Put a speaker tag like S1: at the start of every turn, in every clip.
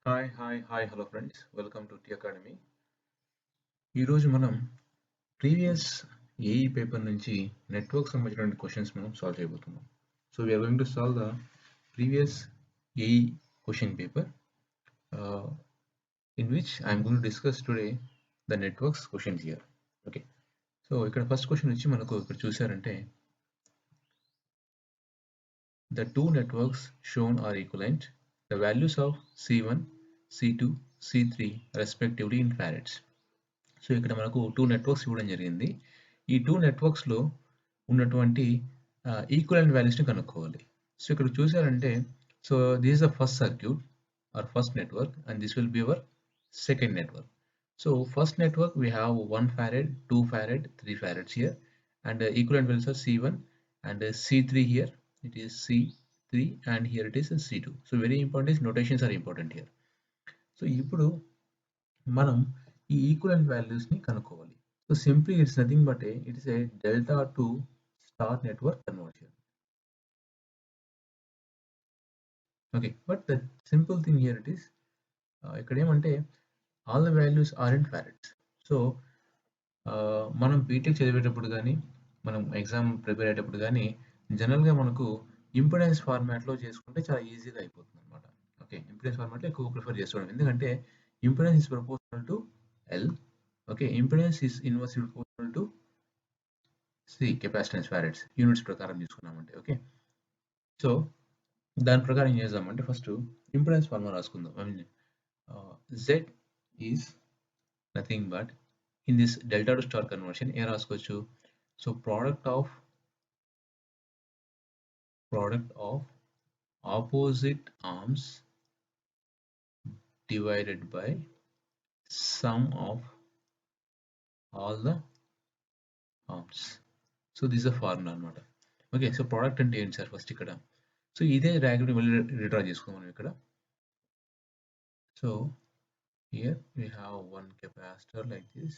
S1: Hi hello friends welcome to T academy. ఈరోజు మనం previous AE paper నుంచి network సంబంధించిన క్వశ్చన్స్ మనం సాల్వ్ చేయబోతున్నాం. So we are going to solve the previous AE question paper in which I'm going to discuss today the networks questions here. Okay, so ఇక్కడ first question వచ్చి మనకు ఇక్కడ చూసారంటే the two networks shown are equivalent. The values of C1, C2, C3 respectively in farads. So ఇక్కడ మనకు two networks ఇవ్వడం జరిగింది. ఈ టూ నెట్వర్క్స్లో ఉన్నటువంటి ఈక్వలెంట్ వాల్యూస్ని కనుక్కోవాలి. సో ఇక్కడ చూసారంటే so this is the first circuit or first network and this will be our second network. So first network we have 1 farad, 2 farad, 3 farads here, and equivalent values are C1 and C3 here. It is C3 and here it is C2. So very important is notations are important here. So ఇప్పుడు మనం ఈ equivalent values ని కనుక్కోవాలి. So simply it's nothing but it is a delta to star network conversion. Okay, but the simple thing here it is ఇక్కడ ఏమంటే all the values are in farads. So మనం BTech చదివేటప్పుడు కానీ మనం exam prepare అయ్యేటప్పుడు కానీ జనరల్గా మనకు ఇంపిడెన్స్ ఫార్మాట్లో చేసుకుంటే చాలా ఈజీగా అయిపోతుంది అనమాట. ఓకే, ఇంపిడెన్స్ ఫార్మాట్లో ఎక్కువ ప్రిఫర్ చేసుకోవడం, ఎందుకంటే impedance is proportional to L. Okay, impedance is inversely proportional to C capacitance farads units ప్రకారం తీసుకున్నామంటే. ఓకే, సో దాని ప్రకారం ఏం చేద్దామంటే ఫస్ట్ ఇంపిడెన్స్ ఫార్ములా రాసుకుందాం. I mean Z is nothing but in this delta to star conversion ఏం రాసుకోవచ్చు. So product of opposite arms divided by sum of all the arms. So this uh formula అనమాట. Okay, so product అంటే ఏంటి sir first ఇక్కడ. So ఇదే diagram మళ్ళీ రిడ్రా చేసుకుందాం మనం ఇక్కడ. So here we have one capacitor like this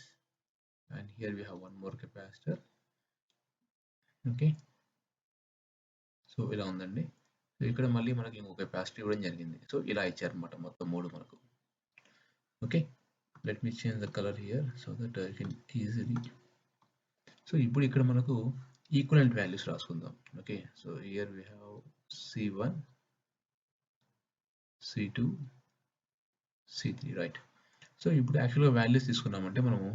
S1: and here we have one more capacitor. Okay, so ఇలా ఉందండి. సో ఇక్కడ మళ్ళీ మనకి ఇంకొక కెపాసిటర్ ఇవ్వడం జరిగింది. సో ఇలా ఇచ్చారనమాట మొత్తం మూడు మనకు. Okay, let me change the color here so that I can easily. So ఇప్పుడు ఇక్కడ మనకు ఈక్వలెంట్ వాల్యూస్ రాసుకుందాం. Okay, so here we have C1, C2, C3, right. So ఇప్పుడు యాక్చువల్గా వాల్యూస్ తీసుకున్నామంటే మనము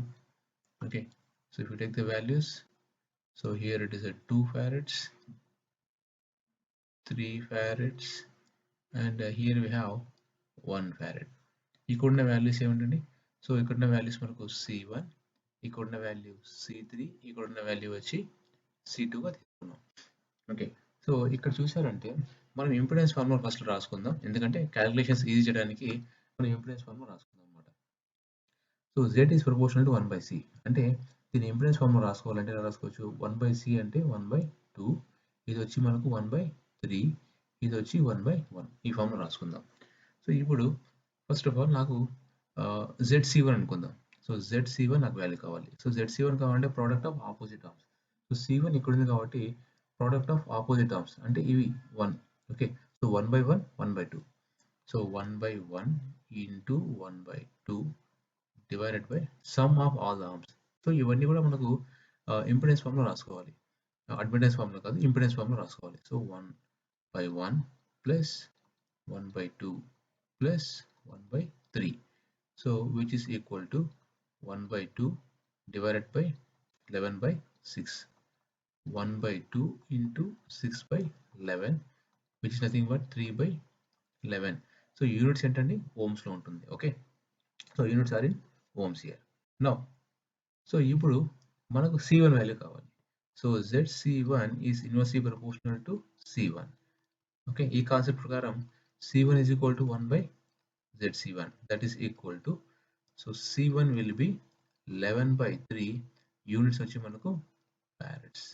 S1: okay, so if you take the values, so here it is 2 farads, 3 farads and here we have 1 farad. ఇక్కడ ఉన్న values ఏమిటండి. So ఇక్కడ ఉన్న values మనకు C1, ఇక్కడ ఉన్న వాల్యూ C3, ఇక్కడ ఉన్న వాల్యూ వచ్చి C2గా తీసుకున్నాం. ఓకే, సో ఇక్కడ చూసారంటే మనం ఇంపిడెన్స్ ఫార్ములా ఫస్ట్ రాసుకుందాం, ఎందుకంటే క్యాలిక్యులేషన్స్ ఈజీ చేయడానికి మనం ఇంపిడెన్స్ ఫార్ములా రాసుకుందాం అనమాట. So Z is proportional to 1/C, అంటే దీని ఇంపిడెన్స్ ఫార్ములా రాసుకోవాలంటే ఎలా రాసుకోవచ్చు. 1/C అంటే 1/2, ఇది వచ్చి మనకు 1/3, ఇది వచ్చి 1/1. ఈ ఫార్ములా రాసుకుందాం. సో ఇప్పుడు ఫస్ట్ ఆఫ్ ఆల్ నాకు ZC1 అనుకుందాం. సో ZC1 నాకు వాల్యూ కావాలి. సో ZC1 కావాలంటే product of opposite arms. So C1 ఇక్కడ ఉంది కాబట్టి ప్రోడక్ట్ ఆఫ్ ఆపోజిట్ ఆర్మ్స్ అంటే ఇవి 1. Okay, so 1/1, 1/2. So 1/1 into 1/2 divided by some of all the arms. So ఇవన్నీ కూడా మనకు ఇంపిడెన్స్ ఫార్ములా రాసుకోవాలి, అడ్మిటెన్స్ ఫార్ములా కాదు, ఇంపిడెన్స్ ఫార్ములా రాసుకోవాలి. So 1/1 plus 1/2 plus 1/3. So which is equal to 1/2 divided by 11/6. 1/2 into 6/11 which is nothing but 3/11. So units ఏంటండి, ohms లో ఉంటుంది. Okay, so units are in ohms here. Now so ఇప్పుడు మనకు C1 value కావాలి. So ZC1 is inversely proportional to C1. Okay, ఈ concept ప్రకారం C1 is equal to 1/ZC1, that is equal to, so C1 will be 11/3 units వచ్చి మనకు farads.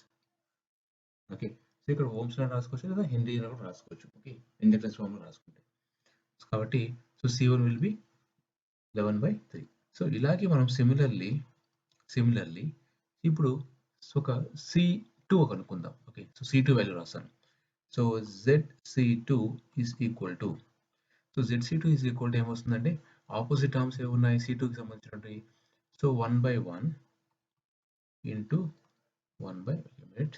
S1: Okay, so ఇక్కడ Ohm's లో రాసుకోవచ్చు లేదా హెన్రీలో కూడా రాసుకోవచ్చు. ఓకే, ఇండక్టెన్స్ ఫార్మ్ లో రాసుకుంటే కాబట్టి so C1 will be 11/3. So ఇలాగే మనం సిమిలర్లీ ఇప్పుడు ఒక C2 కనుక్కుందాం. ఓకే, సో C2 వాల్యూ రాస్తాను. సో ZC2 is equal to, so ZC2 is equal to ఏమొస్తుందంటే ఆపోజిట్ టర్మ్స్ ఏమున్నాయి C2కి సంబంధించినవి. So 1/1 into 1 by limit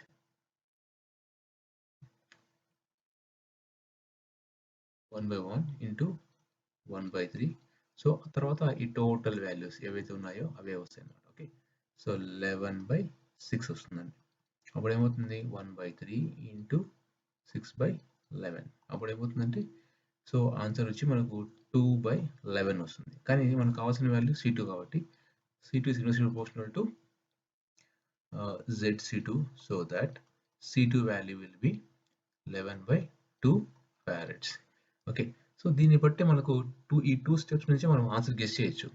S1: 1/1 into 1/3. So తర్వాత ఈ టోటల్ వాల్యూస్ ఏవైతే ఉన్నాయో అవే వస్తాయి అన్నమాట. ఓకే, సో 11/6 వస్తుందండి. అప్పుడు ఏమవుతుంది 1/3 ఇంటూ 6/11. అప్పుడు ఏమవుతుందంటే సో ఆన్సర్ వచ్చి మనకు 2/11 వస్తుంది. కానీ మనకు కావాల్సిన వాల్యూ C2 కాబట్టి C2 is inversely proportional to ZC2, so that C2 value will be 11/2 farads. Okay, so దీన్ని బట్టి మనకు ఈ టూ స్టెప్స్ నుంచి మనం ఆన్సర్ గెస్ చేయొచ్చు.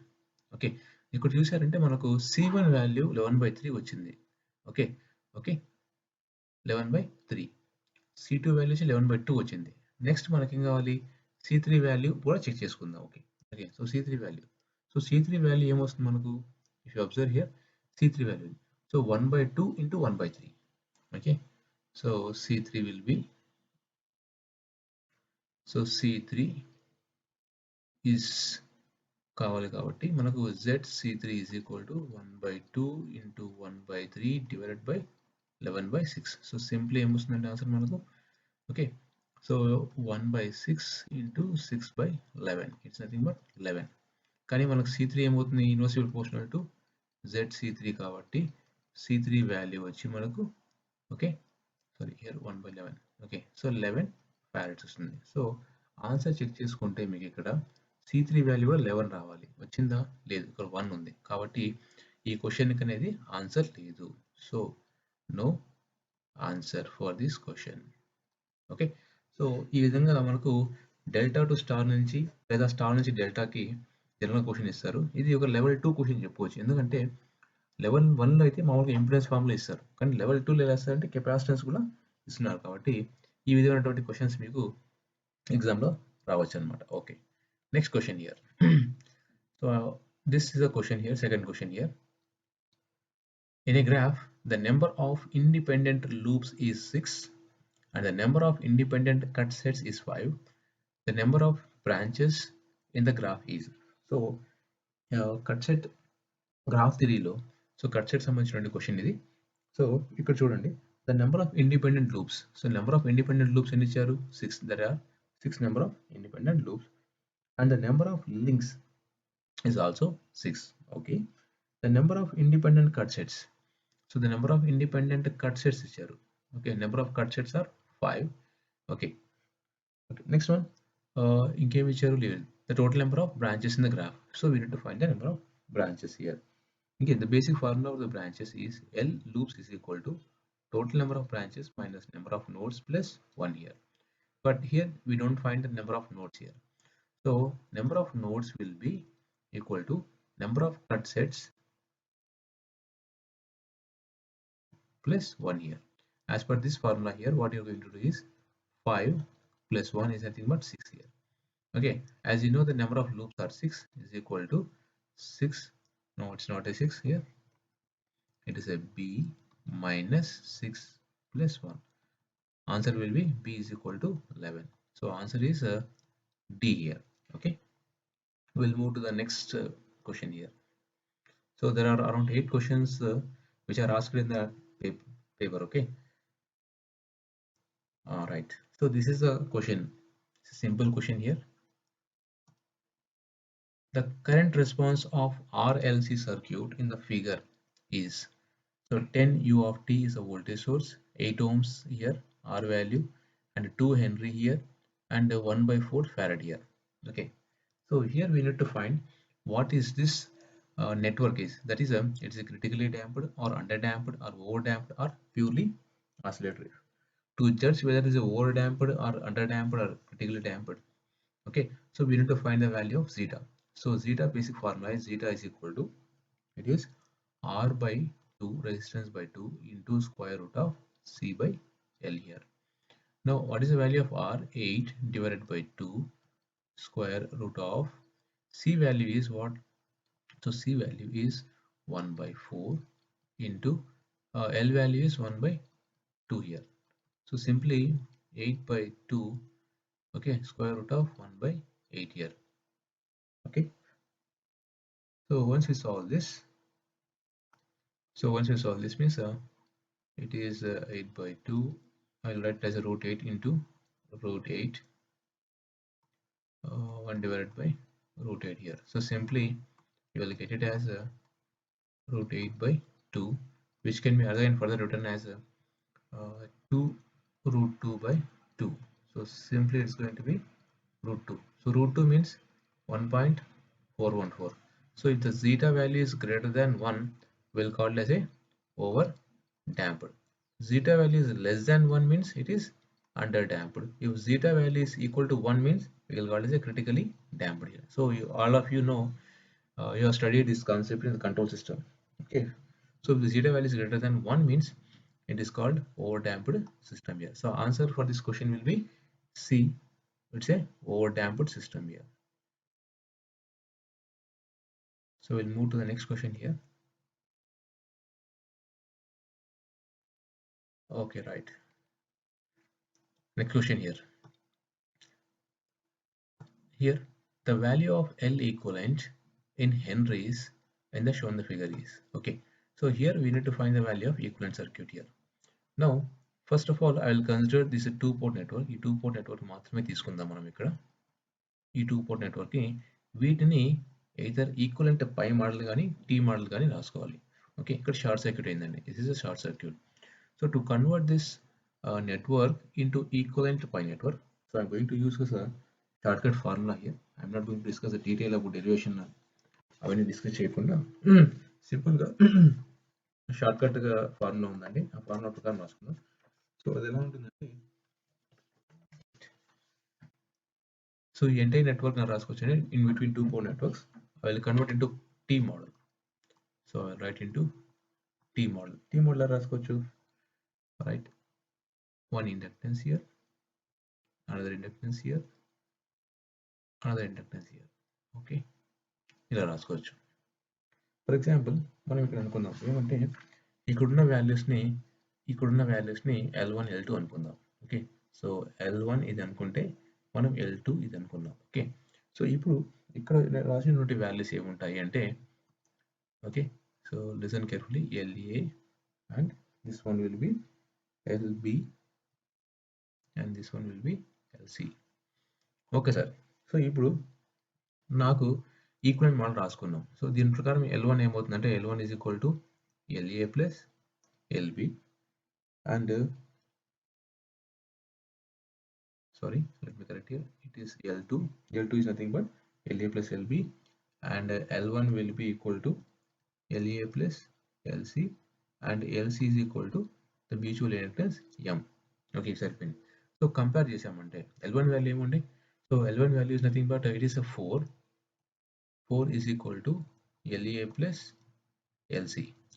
S1: ఓకే, ఇక్కడ చూసారంటే మనకు C1 వాల్యూ 11/3 వచ్చింది. Okay okay 11/3. C2 వాల్యూ వచ్చి 11/2 వచ్చింది. నెక్స్ట్ మనకి ఏం కావాలి C3 వాల్యూ కూడా చెక్ చేసుకుందాం. Okay okay, so C3 value, so C3 value ఏమొస్తుంది మనకు, if you observe here C3 value, so 1/2 into 1/3. Okay, so C3 will be, so C3 is కావాలి కాబట్టి మనకు ZC3 is equal to 1/2 into 1/3 divided by 11/6. So simply ఏమొస్తుందంటే answer మనకు, okay, so 1/6 into 6/11, it's nothing but 11. కానీ మనకు C3 ఏమవుతుంది inversely proportional to ZC3 కాబట్టి C3 value వచ్చి మనకు, okay sorry here 1/11. Okay, so 11 farads వస్తుంది. సో ఆన్సర్ చెక్ చేసుకుంటే మీకు ఇక్కడ C3 వాల్యూ కూడా 11 రావాలి. వచ్చిందా, లేదు, ఇక్కడ 1 ఉంది కాబట్టి ఈ క్వశ్చన్కి అనేది ఆన్సర్ లేదు. So no answer for this question. Okay, so ఈ విధంగా మనకు డెల్టా టు స్టార్ నుంచి లేదా స్టార్ నుంచి డెల్టాకి జనరల్ క్వశ్చన్ ఇస్తారు. ఇది ఒక లెవెల్ 2 క్వశ్చన్ చెప్పవచ్చు. ఎందుకంటే లెవెల్ 1లో అయితే మామూలుగా ఇంపిడెన్స్ ఫార్ములా ఇస్తారు, కానీ లెవెల్ 2లో ఎలా ఇస్తారంటే కెపాసిటెన్స్ కూడా ఇస్తున్నారు. కాబట్టి ఈ విధమైనటువంటి క్వశ్చన్స్ మీకు ఎగ్జామ్లో రావచ్చు అనమాట. Okay, next question here. So this is a question here, second question here. In a graph, the number of independent loops is 6 and the number of independent cut sets is 5. The number of branches in the graph is. So cut set graph థిరీలో so cut set సంబంధించిన question ఇది. So ఇక్కడ చూడండి, the number of independent loops. So number of independent loops ఎన్ని ఇచ్చారు 6. There are 6 number of independent loops and the number of links is also 6. Okay, the number of independent cut sets. So the number of independent cut sets ఇచ్చారు. Okay, number of cut sets are 5. Okay, okay, next one, ఇంకేమి ఇచ్చారు, లేదు. The total number of branches in the graph. So we need to find the number of branches here. Okay, the basic formula of the branches is L loops is equal to total number of branches minus number of nodes plus 1 here. But here we don't find the number of nodes here. So number of nodes will be equal to number of cut sets plus 1 here. As per this formula here, what you're going to do is 5 plus 1 is nothing but 6 here. Okay, as you know the number of loops are 6 is equal to 6. No, it's not a 6 here. It is a B minus 6 plus 1. Answer will be B is equal to 11. So answer is D here. Okay, we'll move to the next question here. So there are around 8 questions which are asked in the paper. Okay, all right, so this is a question. It's a simple question here. The current response of RLC circuit in the figure is, so 10 U of t is a voltage source, 8 ohms here R value, and 2 Henry here, and 1/4 farad here. Okay, so here we need to find what is this network is. That is it's a critically damped or underdamped or overdamped or purely oscillatory. To judge whether it is overdamped or underdamped or critically damped, okay, so we need to find the value of zeta. So zeta basic formula is zeta is equal to, it is R by 2 resistance by 2 into square root of C by L here. Now what is the value of R? 8 divided by 2 square root of C value is what? So C value is 1/4 into L value is 1/2 here. So simply 8/2, okay, square root of 1/8 So once we solve this, means it is 8 by 2. I'll write as a root 8 into root 8 1 divided by root 8 here. So simply you will get it as root 8 by 2, which can be again further written as 2 root 2 by 2. So simply it's going to be root 2. So root 2 means 1.414. So if the zeta value is greater than 1, we'll call it as a over damped. Zeta value is less than 1 means it is under damped. If zeta value is equal to 1 means we will call it as a critically damped here. So all of you know, you have studied this concept in the control system. Okay. So if the zeta value is greater than 1 means it is called over damped system here. So answer for this question will be C. It's a over damped system here. So we'll move to the next question here. Okay, right. Next question here. Here, the value of L equivalent in Henrys in the shown the figure is. Okay. So here we need to find the value of equivalent circuit here. Now, first of all, I will consider this a two-port network. ఈ two-port network మాత్రమే తీసుకుందాం మనం ఇక్కడ. ఈ two-port network ని వీటిని either equivalent పై model కానీ T model కానీ రాసుకోవాలి. ఓకే, ఇక్కడ షార్ట్ సర్క్యూట్ అయిందండి. This is a short circuit. So to convert this network into equivalent pi network, so I'm going to use a shortcut formula here. I'm not going to discuss the detail about derivation. అవన్నీ discuss చేయకుండా సింపుల్గా shortcut గా formula ఉందండి. ఆ formula ప్రకారం రాసుకుందాం. So అది ఎలా ఉంటుందంటే, సో ఈ ఎంటైర్ నెట్వర్క్ నా రాసుకోవచ్చు in between two port networks. I will convert into T model. So I write into T model. T model రాసుకోవచ్చు. Right, one inductance here, another inductance here, another inductance here. Okay, ఇలా రాసుకోవచ్చు. For example మనం ఇక్కడ అనుకుందాం ఏమంటే, ఇక్కడున్న వాల్యూస్ని L1 L2 అనుకుందాం. ఓకే, సో L1 ఇది అనుకుంటే మనం L2 ఇది అనుకుందాం. ఓకే, సో ఇప్పుడు ఇక్కడ రాసినటువంటి వాల్యూస్ ఏముంటాయి అంటే, okay, so listen carefully, LA and this one will be LB and this one will be LC. Okay sir, so ఇప్పుడు నాకు ఈక్వలెంట్ మోడల్ రాసుకున్నాం. సో దీని ప్రకారం L1 ఏమవుతుందంటే, L1 is equal to LA plus LB and sorry, let me correct here, it is L2. L2 is nothing but LA plus LB and L1 will be equal to LA plus LC and LC is equal to the mutual inductance M. Okay, సరిపోయింది. So compare చేసామంటే L1 value ఏముంది? So L1 value is nothing but it is a 4 is equal to LA plus LC.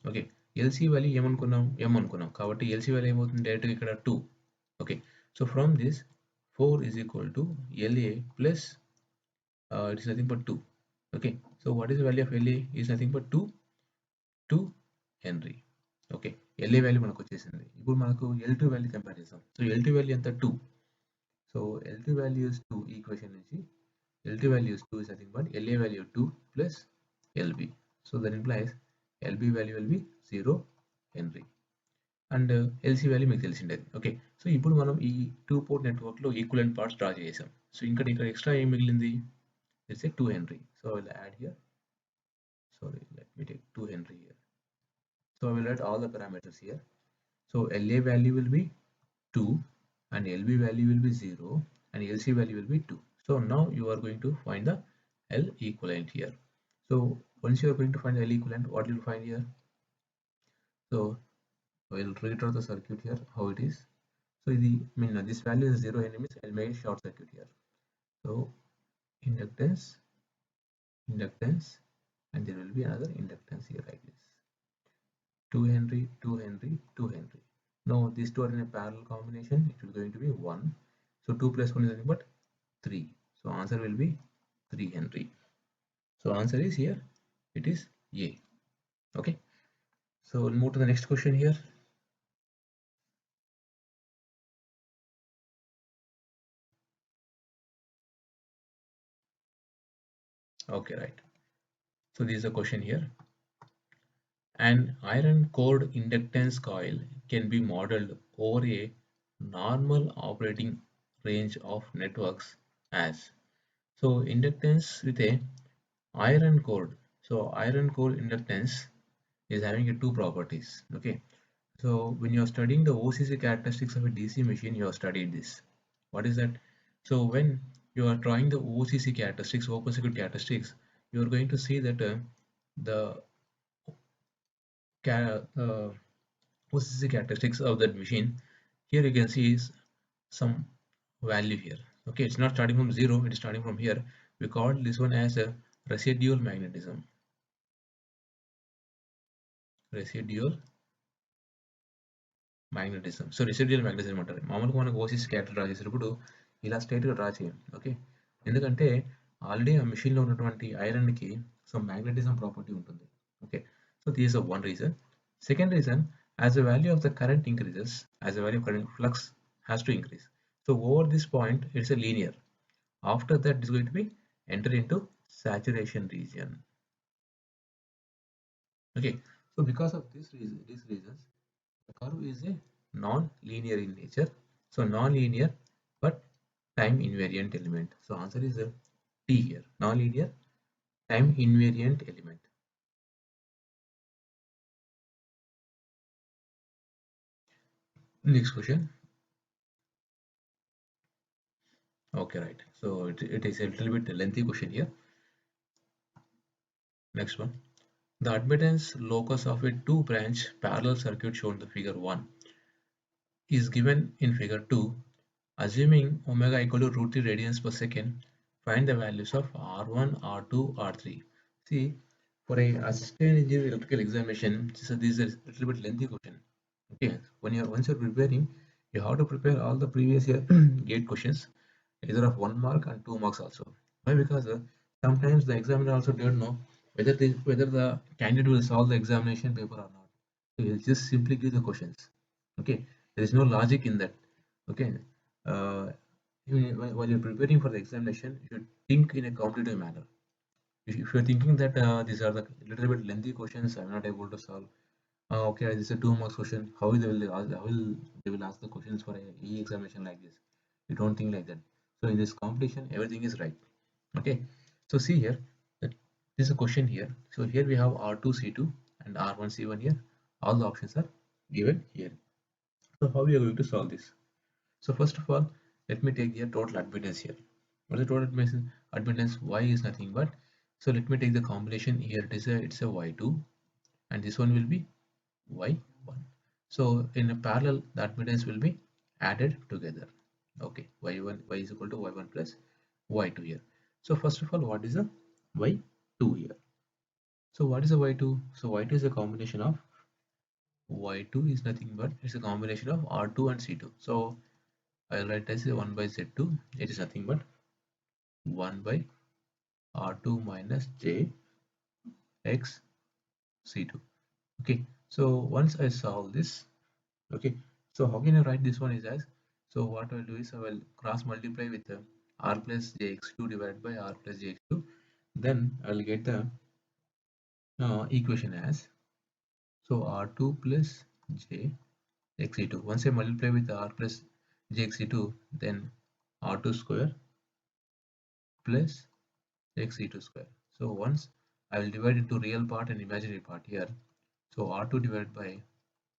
S1: Okay, LC value ఏమనుకున్నాం? M అనుకున్నాం. కాబట్టి LC value ఏమవుతుంది? డైరెక్ట్గా ఇక్కడ 2. Okay, so from this 4 is equal to LA plus it is nothing but 2. Okay, so what is the value of LA? Is nothing but 2 Henry. Okay, LA value మనకు వచ్చేసింది. ఇప్పుడు మనకు L2 value compare చేద్దాం. So L2 value ఎంత? 2. So L2 value is 2. ఈ equation నుంచి L2 value is 2 is nothing but LA value 2 plus LB. So that implies LB value will be 0 Henry and LC value మీకు తెలిసిండేది. Okay, so ఇప్పుడు మనం ఈ two port network లో equivalent parts draw చేసాం. So ఇక్కడ extra ఏం మిగిలింది? It's a 2 Henry. So I will add here, sorry, let me take 2 Henry here. So I will write all the parameters here. So LA value will be 2 and LB value will be 0 and LC value will be 2. So now you are going to find the L equivalent here. So once you are going to find the L equivalent, what you will find here? So I will redraw the circuit here, how it is. So this value is 0 and means I'll make a short circuit here. So inductance and there will be another inductance here like this. 2 Henry, 2 Henry, 2 Henry. Now these two are in a parallel combination. It will going to be 1. So 2 plus 1 is nothing but 3. So answer will be 3 Henry. So answer is here, it is A. Okay, so we'll move to the next question here. Okay, right. So this is a question here. An iron core inductance coil can be modeled over a normal operating range of networks as. So inductance with a iron core. So iron core inductance is having a two properties. Okay. So when you are studying the OCC characteristics of a DC machine, you have studied this. What is that? So when you are drawing the OCC characteristics, open circuit characteristics, you are going to see that the OCC characteristics of that machine. Here you can see is some value here. Okay, it's not starting from zero; it is starting from here. We call this one as a residual magnetism. Residual magnetism. So residual magnetism అంటారు మామూలుగా మనకు ఓసిస్ character draw చేసేటప్పుడు ఇలా స్ట్రైట్గా draw చేయం okay ఎందుకంటే already ఆ మెషిన్లో ఉన్నటువంటి ఐరన్కి సో మ్యాగ్నెటిజం ప్రాపర్టీ ఉంటుంది okay so this one reason second reason as the value of the current increases as the value of current flux has to increase so over this point it's a linear after that it is going to be enter into saturation region okay so because of this reason these reasons the curve is a non-linear in nature. So non-linear but time invariant element. So answer is a T here. Non-linear time invariant element. Next question. Okay, right. So it is a little bit lengthy question here. Next one. The admittance locus of a two branch parallel circuit shown in the figure 1 is given in figure 2. Assuming omega equal to root 3 radians per second, find the values of R1, R2, R3. See, for a assistant engineer electrical examination, this is a little bit lengthy question. Okay, once you're preparing, you have to prepare all the previous year gate questions, either of 1 mark and 2 marks also. Why? Because sometimes the examiner also don't know whether the candidate will solve the examination paper or not. So he'll just simply give the questions. Okay, there is no logic in that. Okay, uh, while you're preparing for the examination, you should think in a competitive manner. If you're thinking that these are the little bit lengthy questions, I'm not able to solve. Okay, this is a 2 marks question. They will ask the questions for a E examination like this? You don't think like that. So in this competition, everything is right. Okay. So see here that this is a question here. So here we have R2C2 and R1C1 here. All the options are given here. So how we are going to solve this? So first of all, let me take the total admittance here. What is the total admittance? Admittance Y is nothing but. So let me take the combination here. It's a Y2 and this one will be Y1. So in a parallel, the admittance will be added together. Okay, Y1 Y is equal to Y1 plus Y2 here. So first of all, what is a Y2 here? So what is a Y2? So Y2 is a combination of Y2 is nothing but it's a combination of R2 and C2. So I'll write as a 1 by Z2. It is nothing but 1 by R2 minus J X C2. Okay, so once I solve this, okay, so how can I write this one is as, so what I'll do is I will cross multiply with R plus Jx2 divided by R plus Jx2, then I'll get the equation as, so R2 plus Jxe2. Once I multiply with R plus Jxe2, then R2 square plus Xe2 square. So once I will divide into real part and imaginary part here, so R2 divided by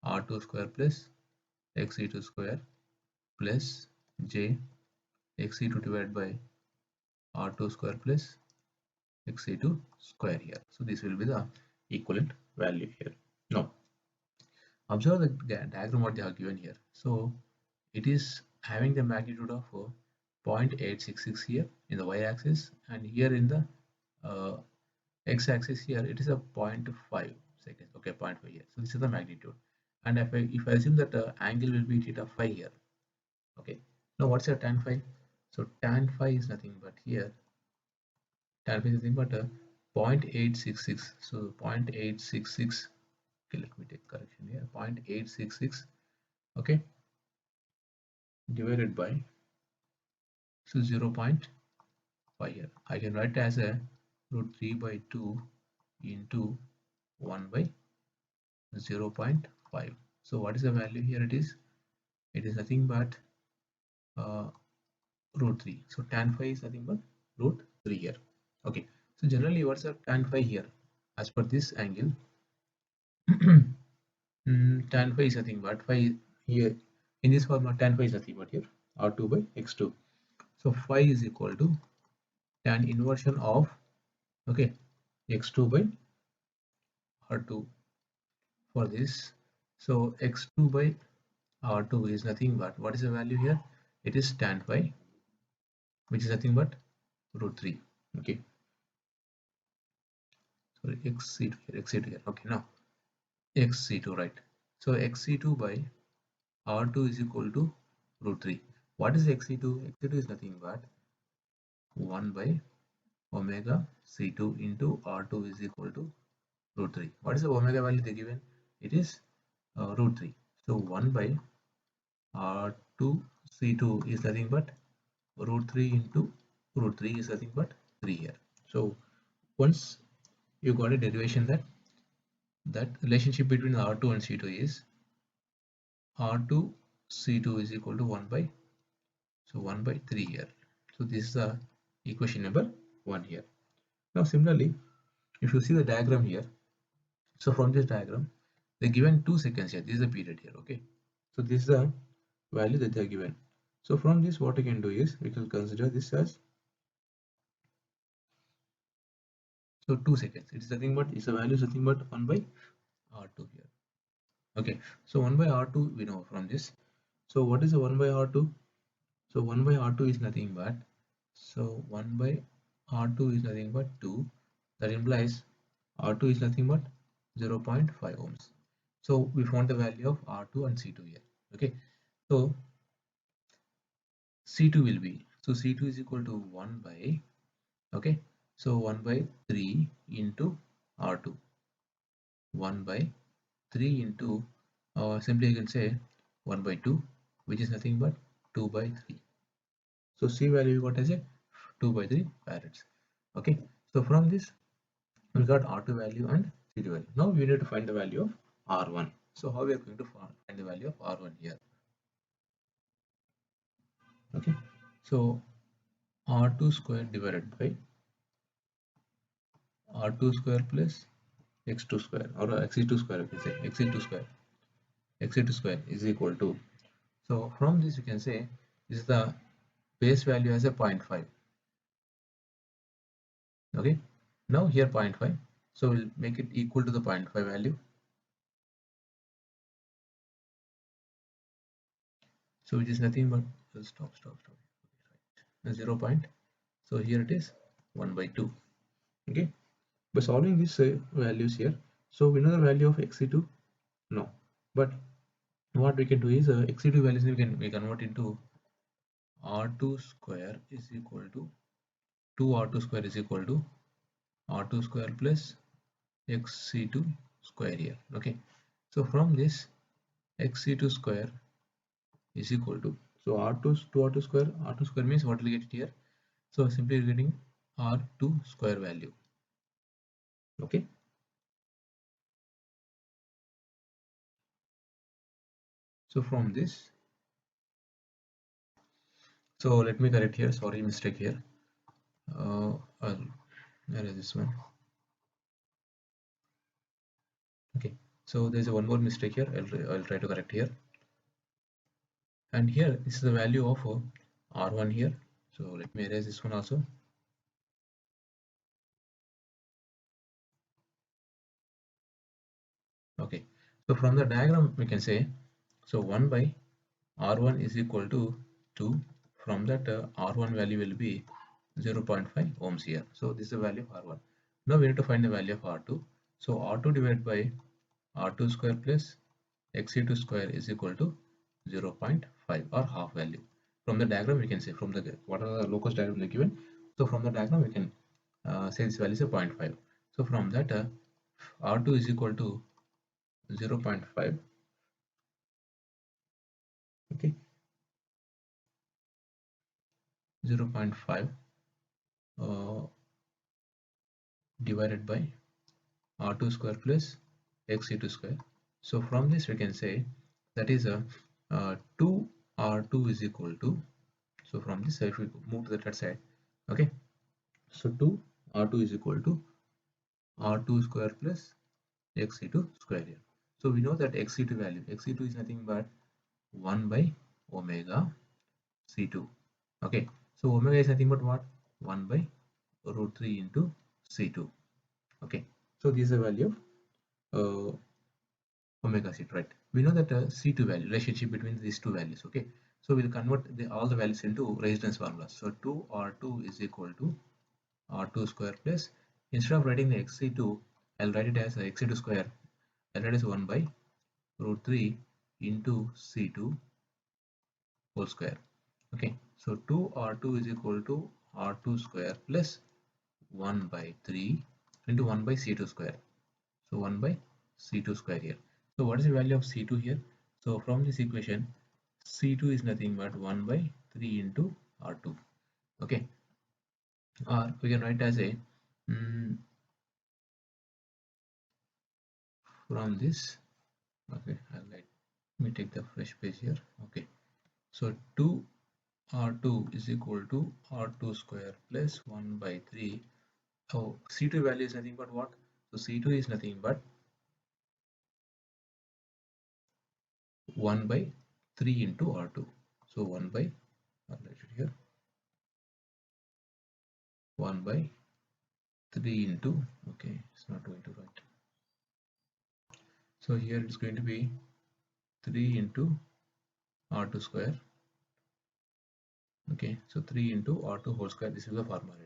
S1: R2 square plus Xe2 square plus J Xe2 divided by R2 square plus Xe2 square here. So this will be the equivalent value here. Now observe the diagram what they have given here. So it is having the magnitude of 0.866 here in the y-axis, and here in the x-axis here it is a zero point 0.5 seconds. Okay, zero point 0.5 here. So this is the magnitude, and if I assume that the angle will be theta phi here. Okay, now what's your tan phi? So tan phi is nothing but here tan phi is nothing but 0.866. So 0.866. Okay, let me take correction here. 0.866. Okay, divided by, so 0.5 here. I can write as a root 3 by 2 into 1 by 0.5. So what is the value here? It is nothing but uh, root 3. So tan phi is nothing but root 3 here. Okay. So generally, what's the tan phi here? As per this angle, tan phi is nothing but phi here in this formula. Tan phi is nothing but here r2 by x2. So phi is equal to tan inversion of, okay, x2 by r2 for this. So x2 by r2 is nothing but, what is the value here? It is tan phi, which is nothing but root 3. Okay, sorry, xc2 here, xc2 here. Okay, now xc2, right? So xc2 by r2 is equal to root 3. What is xc2? Xc2 is nothing but 1 by omega c2 into r2 is equal to root 3. What is the omega value they given? It is root 3. So 1 by r2 c2 is nothing but root 3 into root 3 is nothing but 3 here. So once you got a derivation that relationship between r2 and c2 is r2 c2 is equal to 1 by, so 1 by 3 here. So this is the equation number 1 here. Now similarly, if you see the diagram here, so from this diagram they given 2 seconds here. This is the period here. Okay, so this is the value that they are given. So from this, what we can do is we can consider this as, so 2 seconds. It's nothing but, it's a value is nothing but 1 by r2 here. Okay, so 1 by r2 we know from this. So what is the 1 by r2? So 1 by r2 is nothing but, so 1 by r2 is nothing but 2. That implies r2 is nothing but 0.5 ohms. So we found the value of r2 and c2 here. Okay, so c2 will be, so c2 is equal to 1 by, okay, so 1 by 3 into r2, 1 by 3 into, simply you can say 1 by 2, which is nothing but 2 by 3. So c value we got as a 2 by 3 farads. Okay, so from this we got r2 value and c2 value. Now we need to find the value of r1. So how we are going to find the value of r1 here? Okay, so r2 square divided by r2 square plus x2 square, or xe2 square, you can say xe2 square, xe2 square is equal to, so from this you can say this is the base value as a 0.5. Okay, now here 0.5, so we'll make it equal to the 0.5 value. So which is nothing but, stop, 0 point, so here it is 1 by 2. Okay, by solving these values here, so we know the value of xe2, no, but what we can do is xe2 values we convert into r2 square is equal to 2 r2 square is equal to r2 square plus xc2 square here. Okay, so from this xc2 square is equal to, so r2 to r2 square means what will get it here, so simply getting r2 square value. Okay, so from this, so let me correct here, sorry, mistake here. I'll erase this one. Okay, so there's a one more mistake here. I'll try to correct here. And here this is the value of r1 here. So let me erase this one also. Okay, so from the diagram we can say, so 1 by r1 is equal to 2. From that r1 value will be 0.5 ohms here. So this is the value of r1. Now we need to find the value of r2. So r2 divided by r2 square plus xe2 square is equal to 0.5 or half value. From the diagram we can say, from the what are the locus diagram they given, so from the diagram we can say this value is a 0.5. So from that r2 is equal to 0.5. Okay, 0.5 uh, divided by R2 square plus XC2 square. So from this we can say that is a 2 R2 is equal to, so from this if we move to the third side, okay, so 2 R2 is equal to R2 square plus XC2 square here. So we know that XC2 value, XC2 is nothing but 1 by omega C2. Okay, so omega is nothing but what? 1 by root 3 into C2. Okay, so this is the value of omega C2, right? We know that C2 value, relationship between these two values. Okay, so we'll convert all the values into resistance formulas. So 2 R2 is equal to R2 square plus, instead of writing the XC2, I'll write it as XC2 square. I'll write it as 1 by root 3 into C2 whole square. Okay, so 2 R2 is equal to R2 square plus 1 by 3 into 1 by C2 square. So 1 by C2 square here. So what is the value of C2 here? So from this equation, C2 is nothing but 1 by 3 into R2. Okay, or we can write as a from this. Okay, I'll let me take the fresh page here. Okay, so 2 R2 is equal to R2 square plus 1 by 3. Oh, C2 value is nothing but what? So C2 is nothing but 1 by 3 into R2. So 1 by, I'll write it here, 1 by 3 into, okay, it's not going to write. So here it's going to be 3 into R2 square. Okay, so 3 into R2 whole square. This is the formula.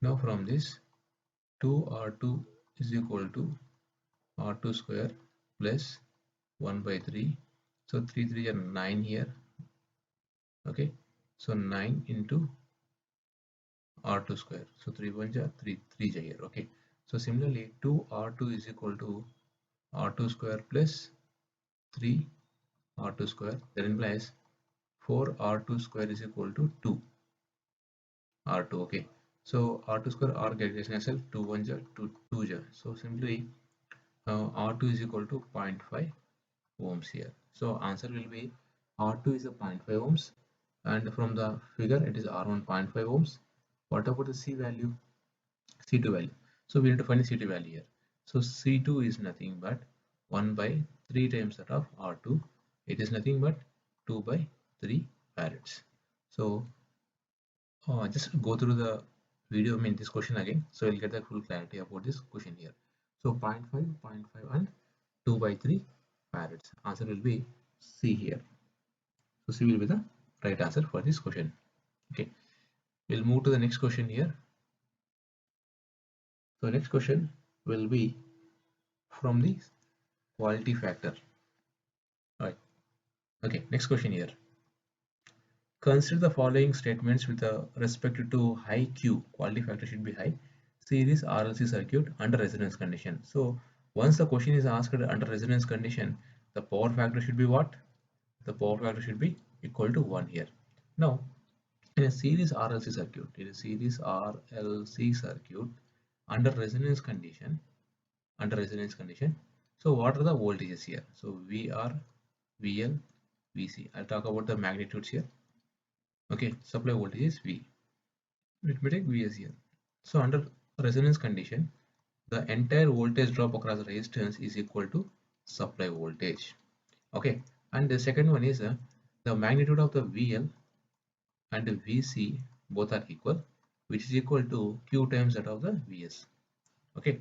S1: Now from this, 2 R2 is equal to R2 square plus 1 by 3. So 3 3 are 9 here. Okay, so 9 into R2 square. So 3 1 are 3 3 here. Okay, so similarly 2 R2 is equal to R2 square plus 3 R2 square. That implies 4 R2 square is equal to 2 R2. Okay, so R2 square R get cancel, 2 1 are 2 2 jar. So simply R2 is equal to 0.5 ohms here. So answer will be R2 is a 0.5 ohms, and from the figure it is R1 0.5 ohms. What about the C value? C2 value. So we need to find the C2 value here. So C2 is nothing but 1 by 3 times that of R2. It is nothing but 2 by 3 farads. So just go through the video, I mean this question again, so you'll get the full clarity about this question here. So 0.5, 0.5 and 2 by 3 farads. Answer will be C here. So C will be the right answer for this question. Okay, we'll move to the next question here. So next question will be from the quality factor. Right. Okay, next question here. Consider the following statements with respect to high Q. Quality factor should be high. Series RLC circuit under resonance condition. So once the question is asked under resonance condition, the power factor should be what? The power factor should be equal to 1 here. Now, in a series RLC circuit, under resonance condition, so what are the voltages here? So VR, VL, VC. I'll talk about the magnitudes here. Okay, supply voltage is V. Let me take Vs here. So under resonance condition, the entire voltage drop across the resistance is equal to supply voltage. Okay, and the second one is the magnitude of the VL and the VC both are equal, which is equal to Q times that of the Vs. Okay,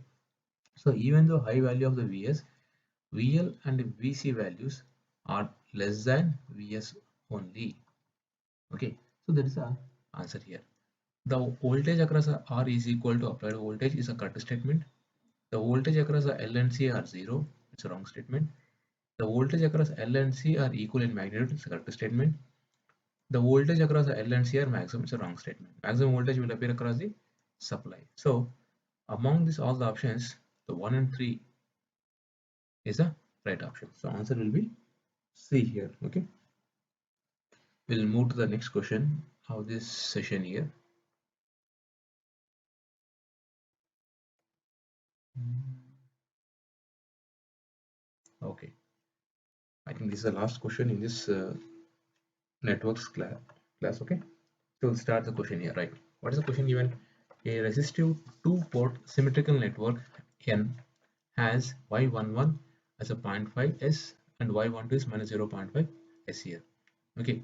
S1: so even though high value of the Vs, VL and VC values are less than Vs only. Okay, so that is the answer here. The voltage across R is equal to applied voltage is a correct statement. The voltage across L and C are 0. It's a wrong statement. The voltage across L and C are equal in magnitude. It's a correct statement. The voltage across L and C are maximum. It's a wrong statement. Maximum voltage will appear across the supply. So among these all the options, the 1 and 3 is the right option. So answer will be C here. Okay. We'll move to the next question of this session here. Okay, I think this is the last question in this networks class. Okay, so we'll start the question here, right? What is the question given? A resistive two-port symmetrical network N has y11 as a 0.5 S and y12 is minus 0.5 S here. Okay,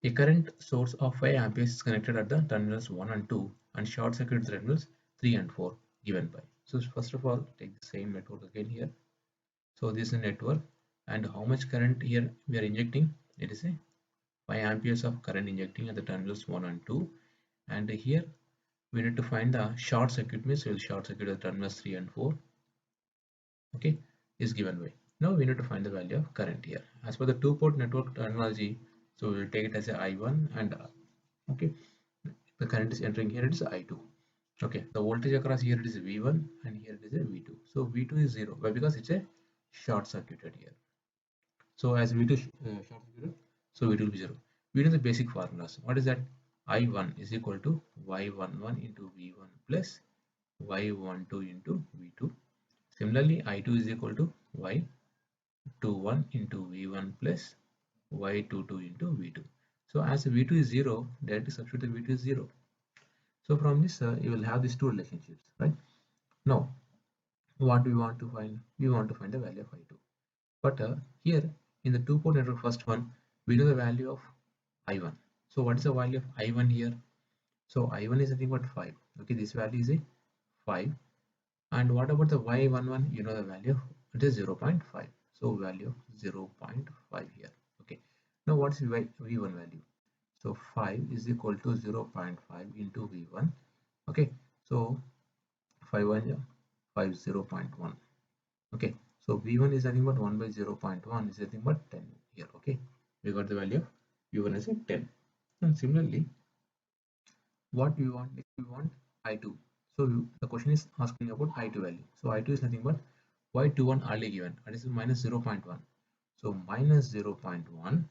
S1: a current source of 5 amperes is connected at the terminals 1 and 2 and short circuit the terminals 3 and 4 given by. So first of all, take the same network again here. So this is a network, and how much current here we are injecting? It is a 5 amperes of current injecting at the terminals 1 and 2, and here we need to find the short circuit, means we will short circuit the terminals 3 and 4. Okay, is given by. Now we need to find the value of current here as per the two-port network terminology. So we will take it as a I1 and okay, the current is entering here, it is I2. Okay, the voltage across here it is V1 and here it is a V2. So V2 is 0. Why? Because it's a short circuited here. So as V2 short circuited, so V2 will be 0. We know the basic formulas. What is that? I1 is equal to Y11 into V1 plus Y12 into V2. Similarly, I2 is equal to Y21 into V1 plus Y22 into V2. So as V2 is 0, directly substitute the V2 is 0. So from this, you will have these two relationships, right? Now, what do we want to find? We want to find the value of I2. But here in the two-port network, first one, we know the value of I1. So what is the value of I1 here? So I1 is nothing but 5. Okay, this value is a 5. And what about the Y11? You know the value of it is 0.5. So value of 0.5 here. Okay. Now what is V1 value? So 5 is equal to 0.5 into V1. Okay. So 5 1 5 0.1. Okay. So V1 is nothing but 1 by 0.1 is nothing but 10 here. Okay. We got the value of V1 as a 10. And similarly, what we want is we want I2. So the question is asking about I2 value. So I2 is nothing but Y21 early given, that is minus 0.1. So minus 0.1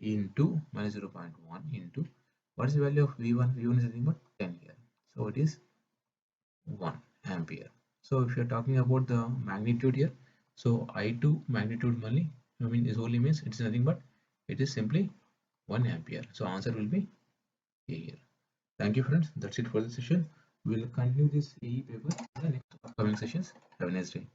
S1: into minus 0.1 into what is the value of V1? V1 is nothing but 10 here. So it is 1 ampere. So if you are talking about the magnitude here, so I2 magnitude only, is only means it's nothing but it is simply 1 ampere. So answer will be A here. Thank you friends. That's it for the session. We'll continue this AE paper in the next upcoming sessions. Have a nice day.